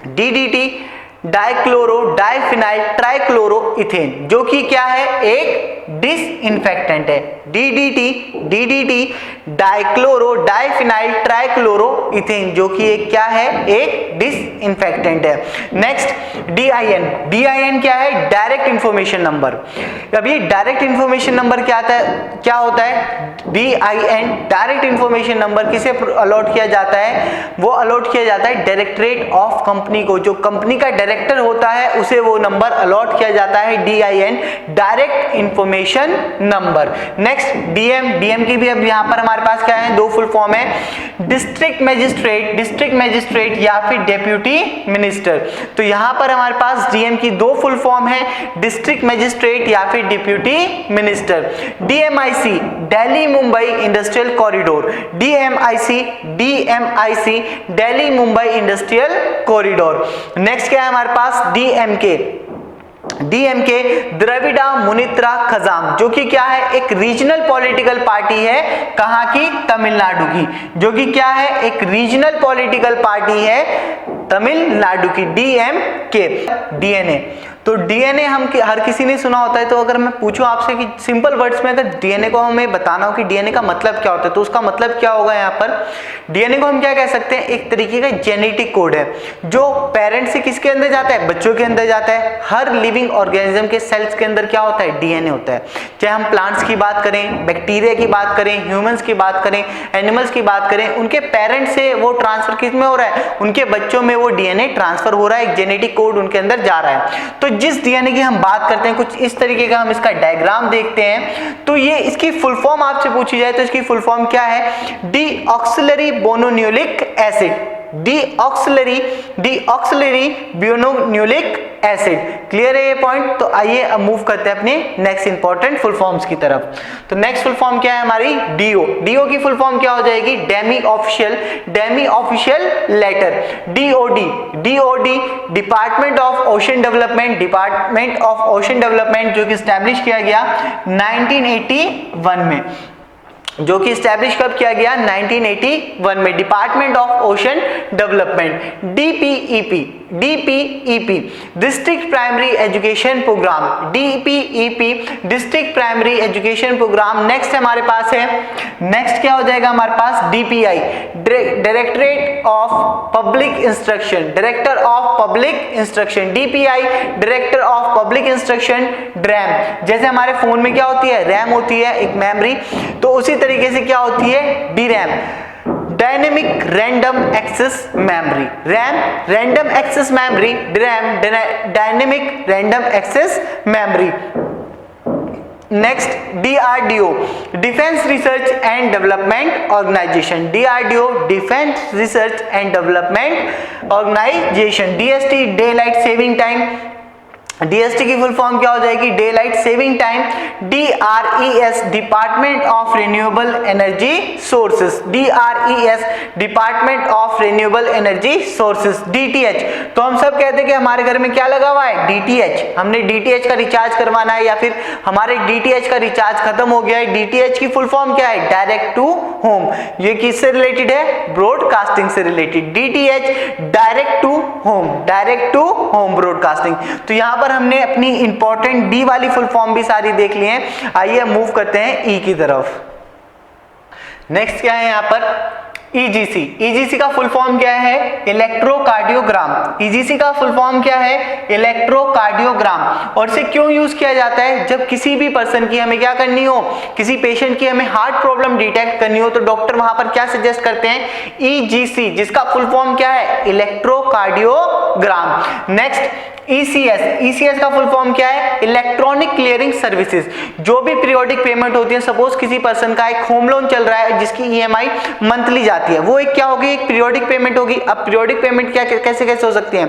DDT dichloro diphenyl trichloro ethane, जो कि क्या है, एक डिसइंफेक्टेंट है। DDT dichloro diphenyl trichloro ethane, जो कि एक क्या है, एक डिसइंफेक्टेंट है। नेक्स्ट डीआईएन क्या है, डायरेक्ट इंफॉर्मेशन नंबर। अब ये डायरेक्ट इंफॉर्मेशन नंबर क्या होता है, डीआईएन डायरेक्ट इंफॉर्मेशन नंबर किसे अलॉट किया जाता है, वो अलॉट किया जाता है डायरेक्टरेट ऑफ कंपनी को। जो कंपनी का डायरेक्टर होता है उसे वो नंबर अलॉट किया जाता है, DIN direct information number. Next DM की भी अब यहाँ पर हमारे पास क्या है, दो फुल फॉर्म है, डिस्ट्रिक्ट मैजिस्ट्रेट या फिर डेप्यूटी मिनिस्टर। तो यहाँ पर हमारे पास डीएम की दो फुल फॉर्म है, डिस्ट्रिक्ट मैजिस्ट्रेट या फिर deputy minister. DMIC Delhi Mumbai industrial corridor, DMIC Delhi Mumbai industrial corridor. Next क्या है हमारे पास, डीएमके द्रविड़ा मुनित्रा खजाम, जो कि क्या है, एक रीजनल पॉलिटिकल पार्टी है, कहां की, तमिलनाडु की। जो कि क्या है, एक रीजनल पॉलिटिकल पार्टी है तमिलनाडु की। डीएमके। डीएनए, तो डीएनए हम हर किसी ने सुना होता है। तो अगर मैं पूछूं आपसे कि सिंपल वर्ड्स में अगर डीएनए को हमें बताना हो कि डीएनए का मतलब क्या होता है, तो उसका मतलब क्या होगा यहाँ पर, डीएनए को हम क्या कह सकते हैं, एक तरीके का जेनेटिक कोड है जो पेरेंट से किसके अंदर जाता है, बच्चों के अंदर जाता है। हर लिविंग ऑर्गेनिज्म के सेल्स के अंदर क्या होता है, डीएनए होता है। चाहे हम प्लांट्स की बात करें, बैक्टीरिया की बात करें, ह्यूमंस की बात करें, एनिमल्स की बात करें, उनके पेरेंट से वो ट्रांसफर किस में हो रहा है, उनके बच्चों में वो डीएनए ट्रांसफर हो रहा है, एक जेनेटिक कोड उनके अंदर जा रहा है। तो जिस डीएनए की हम बात करते हैं, कुछ इस तरीके का हम इसका डायग्राम देखते हैं। तो ये इसकी फुल फॉर्म आपसे पूछी जाए तो इसकी फुल फॉर्म क्या है, डीऑक्सिलरी बोनोन्यूक्लिक एसिड, डीऑक्सिलरी बोनोन्यूक्लिक एसिड। क्लियर है ये पॉइंट। तो आइए अब मूव करते हैं अपने नेक्स्ट इंपॉर्टेंट फुल फॉर्म्स की तरफ। तो नेक्स्ट फुल फॉर्म क्या है हमारी, डीओ की फुल फॉर्म क्या हो जाएगी, demi official letter. DOD department of ocean development, जो कि स्टैब्लिश किया गया 1981 में, जो कि स्टैब्लिश कब किया गया, 1981 में, department of ocean development. DPEP district primary education programme, DPEP district primary education programme. Next हमारे पास है, नेक्स्ट क्या हो जाएगा हमारे पास, DPI directorate of public instruction, director of public instruction. DPI director of public instruction. RAM, जैसे हमारे फोन में क्या होती है, रैम होती है एक मेमोरी, तो उसी तरीके से क्या होती है, DRAM dynamic random access memory, RAM random access memory, DRAM dynamic random access memory. Next DRDO, defence research and development organisation, DRDO defence research and development organisation. DST day light saving time, DST की full form क्या हो जाएगी, day light saving time. DRES department of renewable energy sources, DRES department of renewable energy sources. DTH, तो हम सब कहते हैं कि हमारे घर में क्या लगा हुआ है, DTH, हमने DTH का रिचार्ज करवाना है या फिर हमारे DTH का रिचार्ज खत्म हो गया है। DTH की फुल फॉर्म क्या है, डायरेक्ट टू होम। ये किससे रिलेटेड है, ब्रॉडकास्टिंग से related. DTH direct to home, direct to home broadcasting. तो यहाँ पर हमने अपनी इंपॉर्टेंट डी वाली फुल फॉर्म भी सारी देख ली है। आइए मूव करते हैं ई की तरफ। नेक्स्ट क्या है यहाँ पर, EGC। EGC का फुल फॉर्म क्या है, इलेक्ट्रोकार्डियोग्राम। EGC का फुल फॉर्म क्या है, इलेक्ट्रोकार्डियोग्राम। और इसे क्यों यूज किया जाता है, जब किसी भी पर्सन की हमें क्या करनी हो, किसी पेशेंट की हमें हार्ट प्रॉब्लम डिटेक्ट करनी हो तो डॉक्टर वहां पर क्या सजेस्ट करते हैं, EGC, जिसका फुल फॉर्म क्या है, इलेक्ट्रोकार्डियोग्राम। नेक्स्ट ECS, ECS का फुल फॉर्म क्या है, इलेक्ट्रॉनिक क्लियरिंग सर्विसेज। जो भी पीरियोडिक पेमेंट होती है, सपोज किसी पर्सन का एक होम लोन चल रहा है जिसकी EMI मंथली जाती है, वो एक क्या होगी, एक पीरियोडिक पेमेंट होगी। अब पीरियोडिक पेमेंट क्या कैसे कैसे हो सकती है,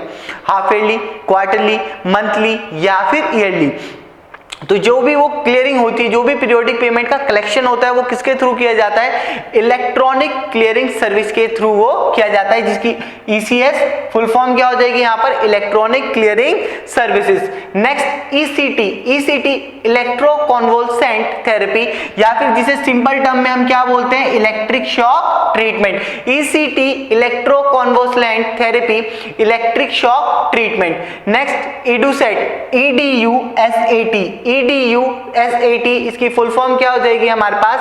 हाफ ईयरली, क्वार्टरली, मंथली या फिर ईयरली। तो जो भी वो क्लियरिंग होती है, जो भी पीरियोडिक पेमेंट का कलेक्शन होता है, वो किसके थ्रू किया जाता है, इलेक्ट्रॉनिक क्लियरिंग सर्विस के थ्रू वो किया जाता है, जिसकी ECS फुल फॉर्म क्या हो जाएगी यहाँ पर, electronic clearing services. Next ECT, ECT electro कन्वोल्सेंट therapy, या फिर जिसे सिंपल टर्म में हम क्या बोलते हैं, electric shock treatment. ECT electro कन्वोल्सेंट therapy, electric shock treatment. Next EDUSAT, EDUSAT, इसकी फुल फॉर्म क्या हो जाएगी हमारे पास,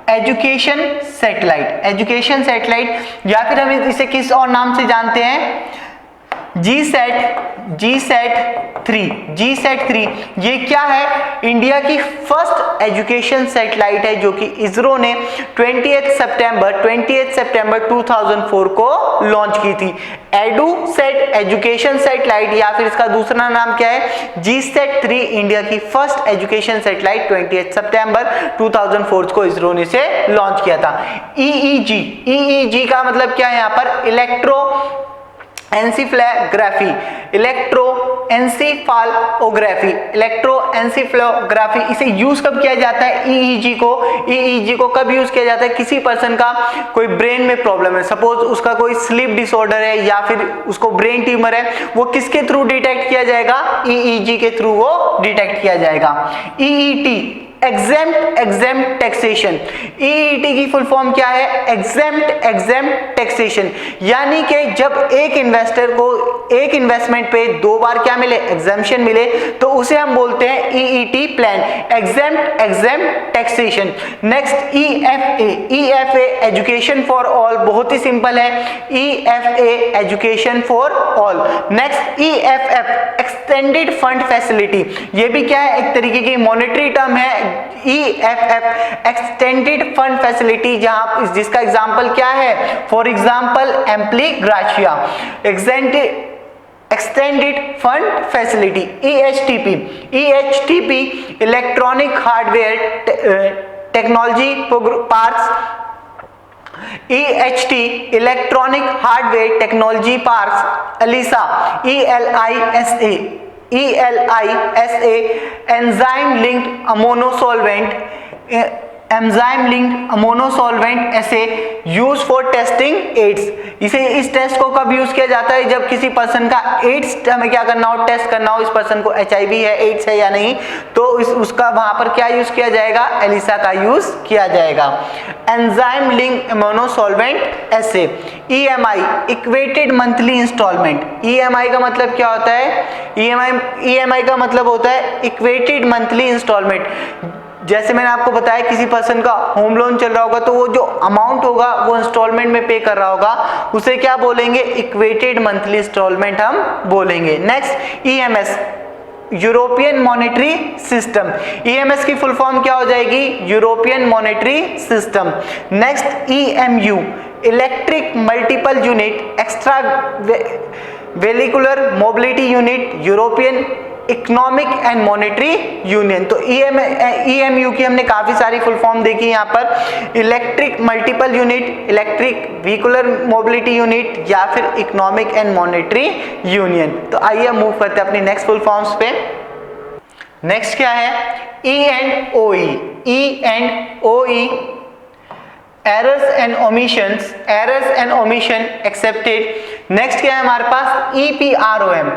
एजुकेशन सैटेलाइट, एजुकेशन सैटेलाइट, या फिर हम इसे किस और नाम से जानते हैं, GSAT 3। ये क्या है, इंडिया की फर्स्ट एजुकेशन सैटेलाइट है जो कि इसरो ने 20 सितंबर 2004 को लॉन्च की थी। EDUSAT एजुकेशन सैटेलाइट, या फिर इसका दूसरा नाम क्या है, GSAT 3, इंडिया की फर्स्ट एजुकेशन सैटेलाइट 20 सितंबर 2004 को इसरो ने से लॉन्च किया था। EEG का मतलब क्या है यहाँ पर, इलेक्ट्रो एंसिफलोग्राफी, इलेक्ट्रोएंसिफलोग्राफी। इसे यूज कब किया जाता है, EEG को कब यूज किया जाता है, किसी पर्सन का कोई ब्रेन में प्रॉब्लम है, सपोज उसका कोई स्लीप डिसऑर्डर है या फिर उसको ब्रेन ट्यूमर है, वो किसके थ्रू डिटेक्ट किया जाएगा, EEG के थ्रू वो डिटेक्ट किया जाएगा। EET एग्जेम्प्ट टैक्सेशन, EET की फुल फॉर्म क्या है, एग्जेम्प्ट टैक्सेशन, यानी कि जब एक इन्वेस्टर को एक इन्वेस्टमेंट पे दो बार क्या मिले, एग्जेम्पशन मिले, तो उसे हम बोलते हैं EET plan, exempt taxation. Next EFA education for all, बहुत ही सिंपल है, EFA education for all. Next EFF extended fund facility, ये भी क्या है, एक तरीके की मॉनेटरी टर्म है, EFF एक्सटेंडेड फंड फैसिलिटी, जहां जिसका एग्जांपल क्या है, फॉर एग्जांपल एम्प्लीग्राशिया, extended fund facility. EHTP electronic hardware technology parks, EHT electronic hardware technology parks, ELISA ELISA enzyme linked अमोनोसॉल्वेंट ऐसे यूज फॉर टेस्टिंग एड्स। इस टेस्ट को कब यूज किया जाता है, जब किसी पर्सन का एड्स हमें क्या करना हो, टेस्ट करना हो, इस पर्सन को HIV है, एड्स है या नहीं, तो उसका वहां पर क्या यूज किया जाएगा, ELISA का यूज किया जाएगा। एंजाइम लिंक्ड अमोनोसॉल्वेंट ऐसे। EMI equated monthly instalment, EMI का मतलब क्या होता है, EMI का मतलब होता है इक्वेटेड मंथली इंस्टॉलमेंट। जैसे मैंने आपको बताया किसी पर्सन का होम लोन चल रहा होगा तो वो जो अमाउंट होगा वो इंस्टॉलमेंट में पे कर रहा होगा, उसे क्या बोलेंगे, इक्वेटेड मंथली इंस्टॉलमेंट हम बोलेंगे। Next EMS European monetary system, EMS की फुल फॉर्म क्या हो जाएगी, European monetary system. Next EMU electric multiple unit, extra vehicular mobility unit, European economic and monetary union. तो EMU की हमने काफी सारी फुल फॉर्म देखी यहाँ पर, electric multiple unit, electric vehicular mobility unit या फिर इकोनॉमिक एंड मॉनेटरी यूनियन। तो आइए मूव करते हैं अपनी नेक्स्ट फुल फॉर्म्स पे। नेक्स्ट क्या है, E&OE, E&OE, errors and omissions, errors and omission accepted. Next क्या है हमारे पास, EPROM,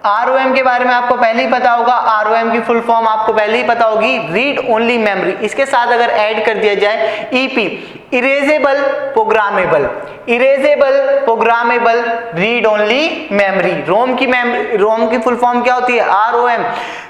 ROM के बारे में आपको पहले ही पता होगा, ROM की फुल फॉर्म आपको पहले ही पता होगी, रीड ओनली मेमोरी। इसके साथ अगर ऐड कर दिया जाए EP, erasable programmable, erasable programmable read only memory. ROM की फुल फॉर्म क्या होती है, ROM,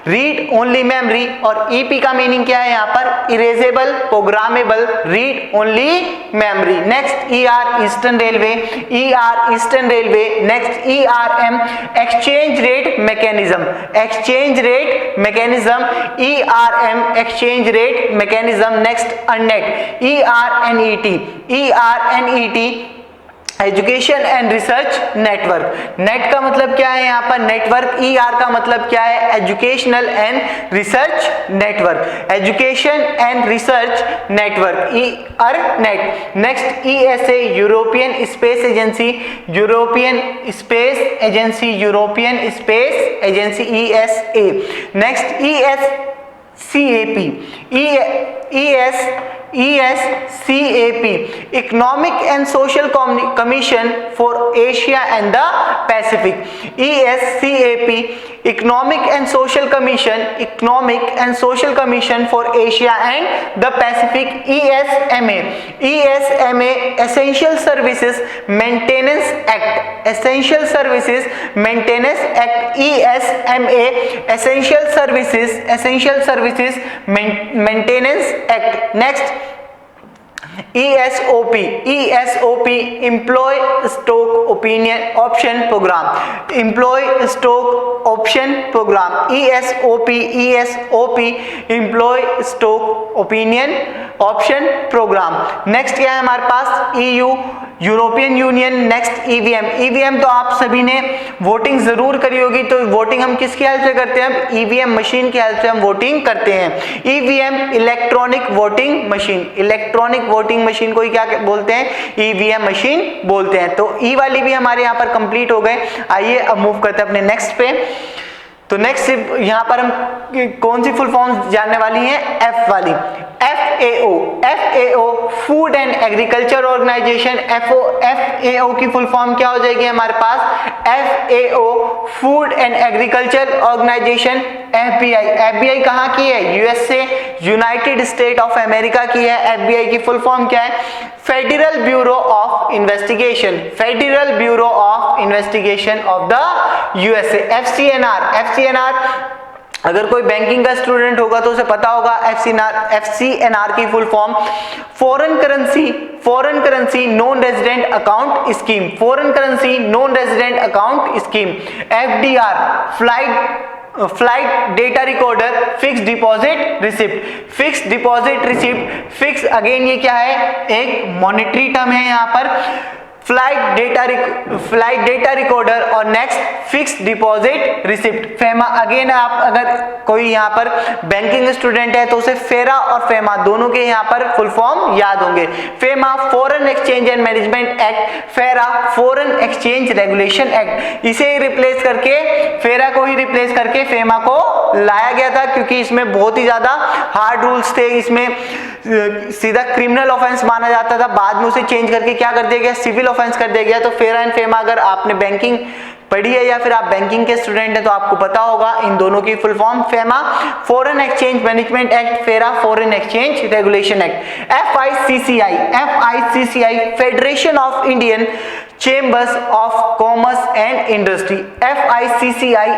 रीड ओनली मेमोरी, और EP का मीनिंग क्या है यहाँ पर, erasable programmable read only memory. Next ER, eastern railway, ER eastern railway. Next ERM, exchange rate mechanism, exchange rate mechanism, ERM exchange rate mechanism. Next अननेट, ERNET, ERNET education and research network. Net का मतलब क्या है यहाँ पर, network. ER का मतलब क्या है, educational and research network, education and research network, ERNET। Next ESA, European space agency, European space agency, European space agency, ESA। Next ESCAP, ESCAP, economic and social commission for Asia and the Pacific. ESCAP, economic and social commission, economic and social commission for Asia and the Pacific. ESMA, ESMA, essential services maintenance act, essential services maintenance act, ESMA, essential services maintenance act. Next ESOP, ESOP, employ stock opinion option programme, employ stock option programme, ESOP, ESOP, employ stock opinion option programme. Next क्या है हमारे पास, EU, European union. Next EVM, EVM तो आप सभी ने voting जरूर करी होगी। तो वोटिंग हम किसकी हेल्प से करते हैं, EVM मशीन की हेल्प से हम वोटिंग करते हैं। EVM, electronic voting machine, electronic voting machine को ही क्या बोलते हैं, EVM मशीन बोलते हैं। तो E वाली भी हमारे यहाँ पर कंप्लीट हो गए। आइए अब मूव करते हैं अपने नेक्स्ट पे। तो नेक्स्ट यहाँ पर हम कौन सी फुल फॉर्म जानने वाली हैं, F वाली, FAO, FAO, food and agriculture organisation. FAO की फुल फॉर्म क्या हो जाएगी हमारे पास, FAO, food and agriculture organisation. FBI कहाँ की है, USA, united state of America की है। FBI की फुल फॉर्म क्या है, federal bureau of investigation, federal bureau of investigation of the USA। FCNR, अगर कोई बैंकिंग का स्टूडेंट होगा तो उसे पता होगा FCNR की full form foreign currency non resident account scheme, foreign currency non resident account scheme. FDR, flight data recorder, fix deposit receipt, fix deposit receipt. Fix again ये क्या है, एक मॉनेटरी टर्म है यहाँ पर, फ्लाइट डेटा रिकॉर्डर और next fix deposit receipt. FEMA again, आप अगर कोई यहाँ पर बैंकिंग स्टूडेंट है तो उसे फेरा और फेमा दोनों के यहाँ पर फुल फॉर्म याद होंगे। FEMA, foreign exchange and management act, FERA, foreign exchange regulation act. इसे रिप्लेस करके, फेरा को ही रिप्लेस करके फेमा को लाया गया था, क्योंकि इसमें बहुत ही ज्यादा हार्ड रूल्स थे, इसमें सीधा क्रिमिनल ऑफेंस माना जाता था। बाद में उसे चेंज करके क्या कर दिया गया, सिविल ऑफेंस कर दिया गया। तो फेरा एंड फेमा, अगर आपने बैंकिंग पढ़ी है या फिर आप बैंकिंग के स्टूडेंट हैं तो आपको पता होगा इन दोनों की full form. FEMA, foreign exchange management act, FERA, foreign exchange regulation act. FICCI, federation of Indian chambers of commerce and industry. FICCI,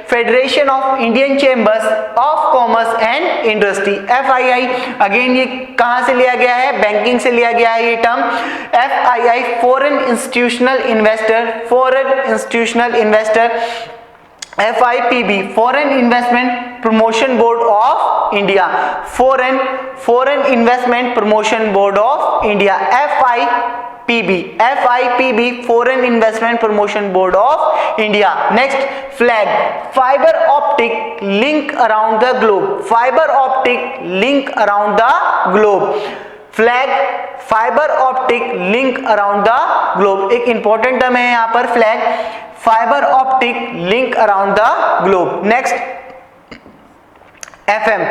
federation of Indian chambers of commerce and industry. FII, again ये कहां से लिया गया है, banking से लिया गया है ये term. FII, foreign institutional investor, foreign institutional investor. FIPB foreign investment promotion board of India, foreign investment promotion board of India, FIPB foreign investment promotion board of India. Next flag fibre optic link around the globe, fibre optic link around the globe, flag fibre optic link around the globe. एक important term है यहां पर flag, fibre optic link around the globe. Next FM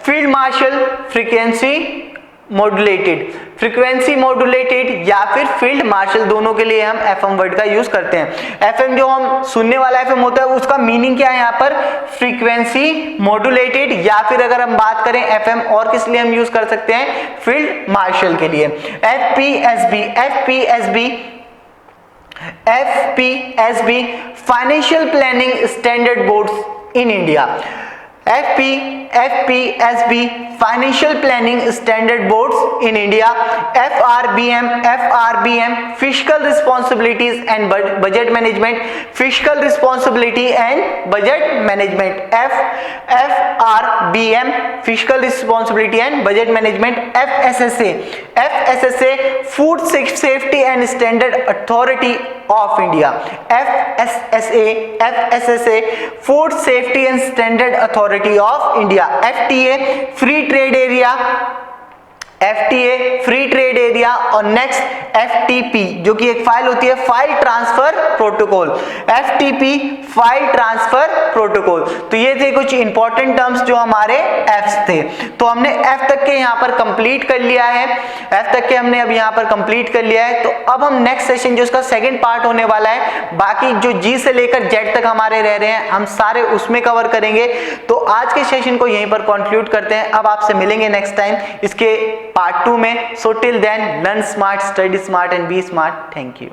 field marshal frequency modulated, frequency modulated या फिर field marshal, दोनों के लिए हम FM वर्ड का यूज करते हैं। FM जो हम सुनने वाला FM होता है उसका मीनिंग क्या है यहाँ पर, फ्रीक्वेंसी मॉड्यूलेटेड, या फिर अगर हम बात करें FM और किस लिए हम यूज कर सकते हैं, फील्ड मार्शल के लिए। FPSB financial planning standard boards in India, FPSB financial planning standard boards in India. FRBM fiscal responsibilities and budget management, fiscal responsibility and budget management, FRBM fiscal responsibility and budget management. FSSA food safety and standard authority of India, FSSA food safety and standard authority of India. FTA free trade area, FTA free trade area. और next FTP जो कि एक file होती है, file transfer protocol, FTP file transfer protocol. तो ये थे कुछ इंपॉर्टेंट टर्म्स जो हमारे Fs थे। तो हमने F तक के यहाँ पर कंप्लीट कर लिया है, F तक के हमने अब यहाँ पर कंप्लीट कर लिया है। तो अब हम नेक्स्ट सेशन जो इसका सेकंड पार्ट होने वाला है, बाकी जो G से लेकर Z तक हमारे रह रहे हैं हम सारे उसमें कवर करेंगे। तो आज के सेशन को यहीं पर कंक्लूड करते हैं। अब आपसे मिलेंगे नेक्स्ट टाइम इसके पार्ट 2 में। So till then learn smart, study smart and be smart. Thank you.